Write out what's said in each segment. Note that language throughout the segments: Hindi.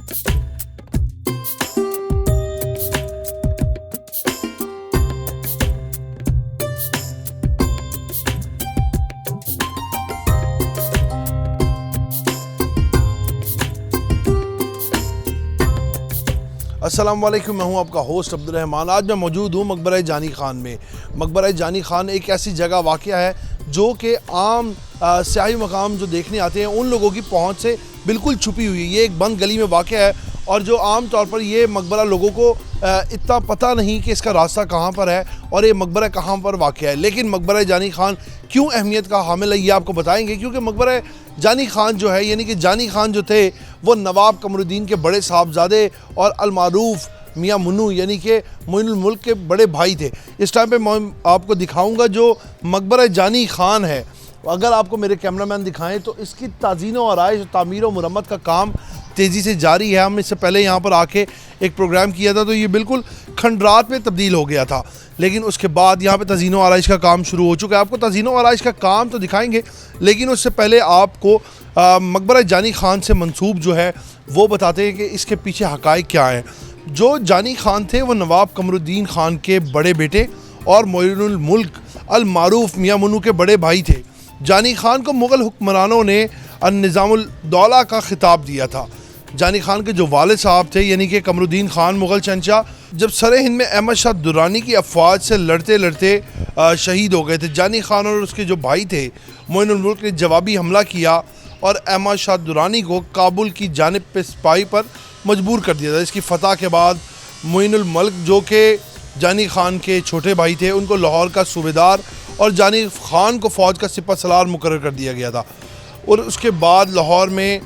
अस्सलाम वालेकुम, मैं हूं आपका होस्ट अब्दुल रहमान। आज मैं मौजूद हूं मकबरा जानी खान में। मकबरा जानी खान एक ऐसी जगह वाक़या है जो कि आम सियाही मकाम जो देखने आते हैं उन लोगों की पहुंच से बिल्कुल छुपी हुई है। ये एक बंद गली में वाक़या है और जो आम तौर पर ये मकबरा लोगों को इतना पता नहीं कि इसका रास्ता कहाँ पर है और ये मकबरा कहाँ पर वाक़या है। लेकिन मकबरा जानी खान क्यों अहमियत का हामिल है ये आपको बताएंगे, क्योंकि मकबरा जानी खान जो है यानी कि जानी खान जो थे वो नवाब कमरुद्दीन के बड़े साहबजादे और अलमारूफ मियाँ मुन्नू यानी कि मोइनुल मुल्क के बड़े भाई थे। इस टाइम पे मैं आपको दिखाऊंगा जो मकबरा जानी खान है। अगर आपको मेरे कैमरामैन दिखाएं तो इसकी ताज़ीन और आराइश, तामीर और मुरम्मत का काम तेज़ी से जारी है। हम इससे पहले यहाँ पर आके एक प्रोग्राम किया था तो ये बिल्कुल खंडरात में तब्दील हो गया था, लेकिन उसके बाद यहाँ पे तज़ीन और आराइश का काम शुरू हो चुका है। आपको तज़ीन और आराइश का काम तो दिखाएंगे, लेकिन उससे पहले आपको मकबरा जानी खान से मंसूब जो है वो बताते हैं कि इसके पीछे हक़ाइक़ क्या हैं। जो जानी खान थे वो नवाब कमरुद्दीन खान के बड़े बेटे और मोइनुल मुल्क अलमारूफ मियाँ मुन्नू के बड़े भाई थे। जानी खान को मुग़ल हुक्मरानों ने निज़ामुल दौला का खिताब दिया था। जानी खान के जो वालिद साहब थे यानी कि कमरुद्दीन खान मुग़ल शहंशाह, जब सरे हिंद में अहमद शाह दुरानी की अफवाज से लड़ते लड़ते शहीद हो गए थे। जानी खान और उसके जो भाई थे मोइनुल मुल्क ने जवाबी हमला किया और अहमद शाह दुरानी को काबुल की जानिब पे सिपाही पर मजबूर कर दिया था। इसकी फ़तह के बाद मोइनुल मुल्क जो कि जानी खान के छोटे भाई थे उनको लाहौर का सूबेदार और जानी खान को फ़ौज का सिपह सलार मुकर्रर कर दिया गया था और उसके बाद लाहौर में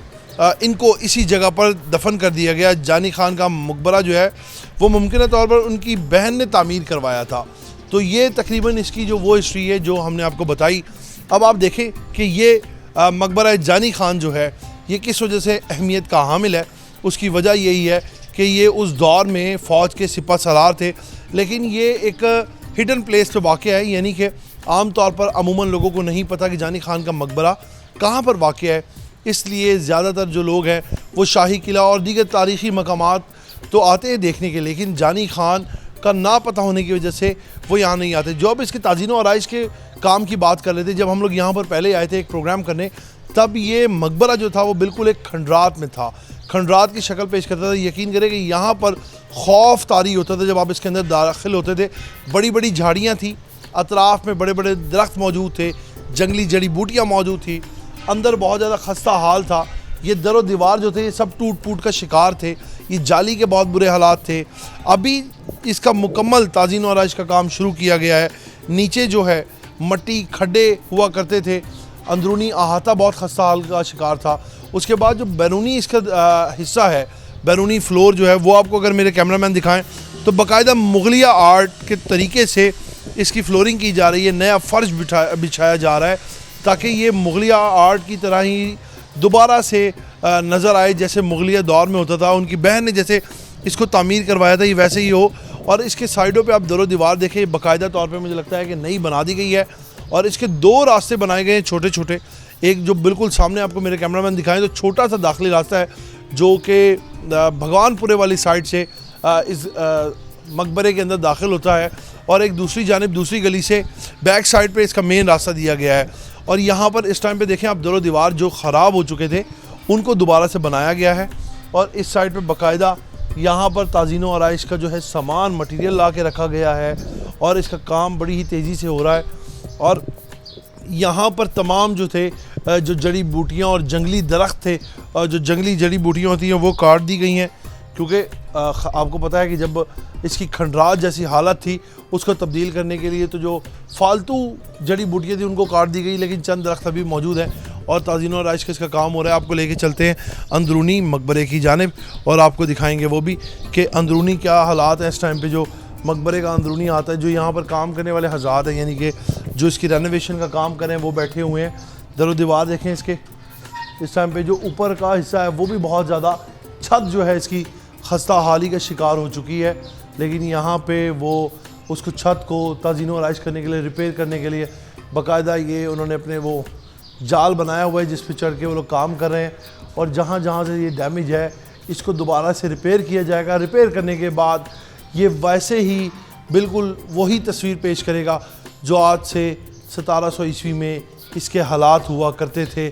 इनको इसी जगह पर दफन कर दिया गया। जानी खान का मकबरा जो है वो मुमकिन तौर पर उनकी बहन ने तामीर करवाया था। तो ये तकरीबन इसकी जो वो हिस्ट्री है जो हमने आपको बताई। अब आप देखें कि ये मकबरा जानी खान जो है ये किस वजह से अहमियत का हामिल है। उसकी वजह यही है कि ये उस दौर में फ़ौज के सिपह सलार थे, लेकिन ये एक हिडन प्लेस पे वाक़या है, यानी कि आम तौर पर अमूमन लोगों को नहीं पता कि जानी खान का मकबरा कहाँ पर वाक़या है। इसलिए ज़्यादातर जो लोग हैं वो शाही किला और दीगर तारीख़ी मकामात तो आते हैं देखने के, लेकिन जानी खान का ना पता होने की वजह से वो यहाँ नहीं आते। जो अब इसके ताज़ीन और आराइश के काम की बात कर लेते, जब हम लोग यहाँ पर पहले आए थे एक प्रोग्राम करने, तब ये मकबरा जो था वो बिल्कुल एक खंडरात में था, खंडरात की शक्ल पेश करता था। यकीन करें कि यहाँ पर खौफ तारी होता था जब आप इसके अंदर दाखिल होते थे। बड़ी बड़ी झाड़ियाँ थी, अतराफ़ में बड़े बड़े दरख्त मौजूद थे, जंगली जड़ी बूटियाँ मौजूद थी, अंदर बहुत ज़्यादा खस्ता हाल था। ये दर व दीवार जो थे ये सब टूट फूट का शिकार थे, ये जाली के बहुत बुरे हालात थे। अभी इसका मुकम्मल ताज़ीन और आराइश का काम शुरू किया गया है। नीचे जो है मट्टी खड्डे हुआ करते थे, अंदरूनी अहाता बहुत खस्ता हाल का शिकार था। उसके बाद जो बैरूनी इसका हिस्सा है, बैरूनी फ्लोर जो है वो आपको अगर मेरे कैमरामैन दिखाएं तो बाकायदा मुगलिया आर्ट के तरीके से इसकी फ्लोरिंग की जा रही है। नया फ़र्श बिछाया जा रहा है ताकि ये मुगलिया आर्ट की तरह ही दोबारा से नज़र आए जैसे मुगलिया दौर में होता था। उनकी बहन ने जैसे इसको तामीर करवाया था ये वैसे ही हो। और इसके साइडों पे आप दरो दीवार देखें, बाकायदा तौर पे मुझे लगता है कि नई बना दी गई है और इसके दो रास्ते बनाए गए हैं छोटे छोटे। एक जो बिल्कुल सामने आपको मेरे कैमरामैन दिखाएं तो छोटा सा दाखिली रास्ता है जो कि भगवानपुरे वाली साइड से इस मकबरे के अंदर दाखिल होता है और एक दूसरी जानिब दूसरी गली से बैक साइड पे इसका मेन रास्ता दिया गया है। और यहाँ पर इस टाइम पे देखें आप दरो दीवार जो ख़राब हो चुके थे उनको दोबारा से बनाया गया है और इस साइड पे बाकायदा यहाँ पर ताज़ीन और आराइश का जो है सामान मटेरियल ला के रखा गया है और इसका काम बड़ी ही तेज़ी से हो रहा है। और यहाँ पर तमाम जो थे जो जड़ी बूटियाँ और जंगली दरख्त थे, जो जंगली जड़ी बूटियाँ होती हैं वो काट दी गई हैं, क्योंकि आपको पता है कि जब इसकी खंडरात जैसी हालत थी उसको तब्दील करने के लिए तो जो फालतू जड़ी बूटियाँ थी उनको काट दी गई, लेकिन चंद दरख्त अभी मौजूद हैं और ताज़ीन और आराइश का इसका काम हो रहा है। आपको लेके चलते हैं अंदरूनी मकबरे की जानिब और आपको दिखाएंगे वो भी कि अंदरूनी क्या हालात हैं इस टाइम पे। जो मकबरे का अंदरूनी आता है, जो यहाँ पर काम करने वाले हज़रात हैं यानी कि जो इसकी रेनोवेशन का काम करें वो बैठे हुए हैं। दरो दीवार देखें इसके, इस टाइम पे जो ऊपर का हिस्सा है वो भी बहुत ज़्यादा, छत जो है इसकी खस्ता हाली का शिकार हो चुकी है, लेकिन यहाँ पे वो उसको छत को ताज़ीन और आराइश करने के लिए, रिपेयर करने के लिए बाकायदा ये उन्होंने अपने वो जाल बनाया हुआ है जिस पे चढ़ के वो लोग काम कर रहे हैं। और जहाँ जहाँ से ये डैमेज है इसको दोबारा से रिपेयर किया जाएगा। रिपेयर करने के बाद ये वैसे ही बिल्कुल वही तस्वीर पेश करेगा जो आज से 1700 ईस्वी में इसके हालात हुआ करते थे,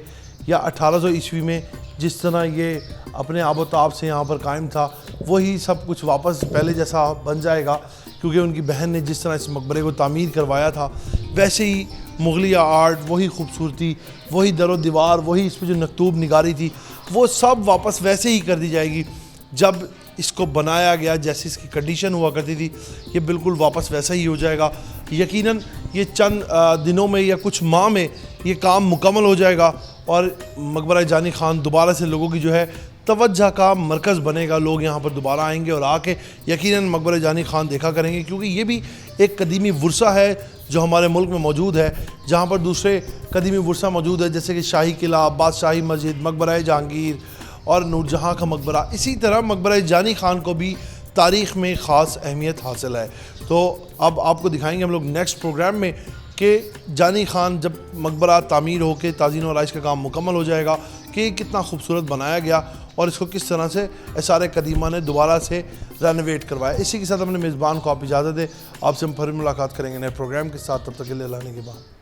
या 1800 ईस्वी में जिस तरह ये अपने आबोताब से यहाँ पर कायम था, वही सब कुछ वापस पहले जैसा बन जाएगा। क्योंकि उनकी बहन ने जिस तरह इस मकबरे को तामीर करवाया था, वैसे ही मुगलिया आर्ट, वही खूबसूरती, वही दरो दीवार, वही इस पर जो नकतूब निगारी थी, वो सब वापस वैसे ही कर दी जाएगी। जब इसको बनाया गया जैसी इसकी कंडीशन हुआ करती थी, ये बिल्कुल वापस वैसा ही हो जाएगा। यकीनन ये चंद दिनों में या कुछ माह में ये काम मुकम्मल हो जाएगा और मकबरा जानी खान दोबारा से लोगों की जो है तवज्जो का मरकज़ बनेगा। लोग यहाँ पर दोबारा आएंगे और आके यकीनन मकबरा जानी खान देखा करेंगे, क्योंकि ये भी एक कदीमी वर्सा है जो हमारे मुल्क में मौजूद है, जहाँ पर दूसरे कदीमी वर्सा मौजूद है जैसे कि शाही किला, बादशाही मस्जिद, मकबरा जहांगीर और नूरजहाँ का मकबरा। इसी तरह मकबरा जानी खान को भी तारीख़ में ख़ास अहमियत हासिल है। तो अब आपको दिखाएंगे हम लोग नेक्स्ट प्रोग्राम में कि जानी खान जब मकबरा तामीर होकर ताज़ीन व आराइश का काम मुकम्मल हो जाएगा कि कितना खूबसूरत बनाया गया और इसको किस तरह से एसारे कदीमा ने दोबारा से रेनोवेट करवाया। इसी के साथ अपने मेज़बान को आप इजाज़त दें। आपसे हम फिर मुलाकात करेंगे नए प्रोग्राम के साथ। तब तक के लिए अल्लाह के बाद।